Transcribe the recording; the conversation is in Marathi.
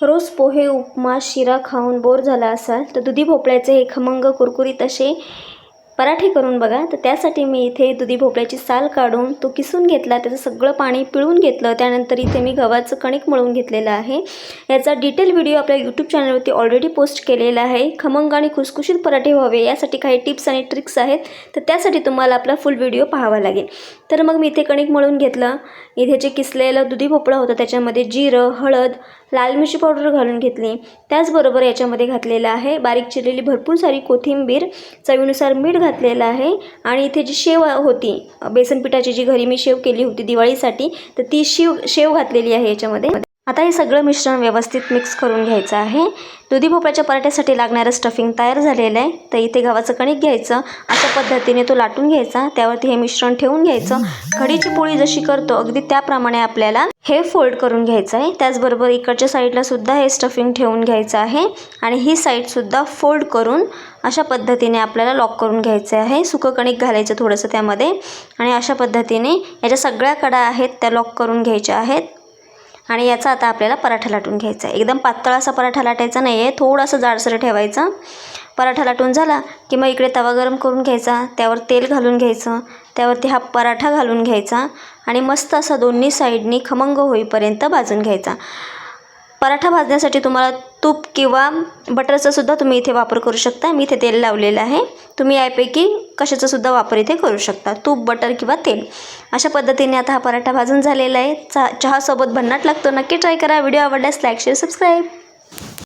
रोज पोहे, उपमा, शिरा खाऊन बोर झाला असाल तर दुधी भोपळ्याचे हे खमंग कुरकुरीत असे पराठे करून बघा. तर त्यासाठी मी इथे दुधी भोपळ्याची साल काढून तो किसून घेतला, त्याचं सगळं पाणी पिळून घेतलं. त्यानंतर इथे मी गव्हाचं कणिक मळून घेतलेलं आहे. याचा डिटेल व्हिडिओ आपल्या यूट्यूब चॅनलवरती ऑलरेडी पोस्ट केलेला आहे. खमंग आणि खुसखुशीत पराठे व्हावे यासाठी काही टिप्स आणि ट्रिक्स आहेत, तर त्यासाठी तुम्हाला आपला फुल व्हिडिओ पाहावा लागेल. तर मग मी इथे कणिक मळून घेतलं. इथे जे किसलेलं दुधी भोपळा होता त्याच्यामध्ये जिरं, हळद, लाल मिरची पावडर घालून घेतली. त्याचबरोबर याच्यामध्ये घातलेलं आहे बारीक चिरलेली भरपूर सारी कोथिंबीर, चवीनुसार मीठ घातलेलं आहे. आणि इथे जी शेव होती बेसन पिठाची, जी घरी मी शेव केली होती दिवाळीसाठी, तर ती शेव घातलेली आहे याच्यामध्ये. आता हे सगळं मिश्रण व्यवस्थित मिक्स करून घ्यायचं आहे. दुधी भोपळ्याच्या पराठ्यासाठी लागणारं स्टफिंग तयार झालेलं आहे. तर इथे गव्हाचं कणिक घ्यायचं, अशा पद्धतीने तो लाटून घ्यायचा, त्यावरती हे मिश्रण ठेवून घ्यायचं. कढीची पोळी जशी करतो अगदी त्याप्रमाणे आपल्याला हे फोल्ड करून घ्यायचं आहे. त्याचबरोबर इकडच्या साईडला सुद्धा हे स्टफिंग ठेवून घ्यायचं आहे आणि ही साईडसुद्धा फोल्ड करून अशा पद्धतीने आपल्याला लॉक करून घ्यायचं आहे. सुकं कणिक घालायचं थोडंसं त्यामध्ये आणि अशा पद्धतीने याच्या सगळ्या कडा आहेत त्या लॉक करून घ्यायच्या आहेत. आणि याचा आता आपल्याला पराठा लाटून घ्यायचा आहे. एकदम पातळ असा पराठा लाटायचा नाही आहे, थोडासा जाडसर ठेवायचा. पराठा लाटून झाला की मग इकडे तवा गरम करून घ्यायचा, त्यावर तेल घालून घ्यायचं, त्यावरती हा पराठा घालून घ्यायचा आणि मस्त असा दोन्ही साईडनी खमंग होईपर्यंत भाजून घ्यायचा. पराठा भाजण्यासाठी तुम्हाला तूप किंवा बटरचा सुद्धा तुम्ही इथे वापर करू शकता. मी इथे तेल लावलेलं आहे, तुम्ही यापैकी कशाचा सुद्धा वापर इथे करू शकता, तूप, बटर किंवा तेल. अशा पद्धतीने आता हा पराठा भाजून झालेला आहे. चहासोबत भन्नाट लागतो. नक्की ट्राय करा. व्हिडिओ आवडल्यास लाईक, शेअर, सबस्क्राईब.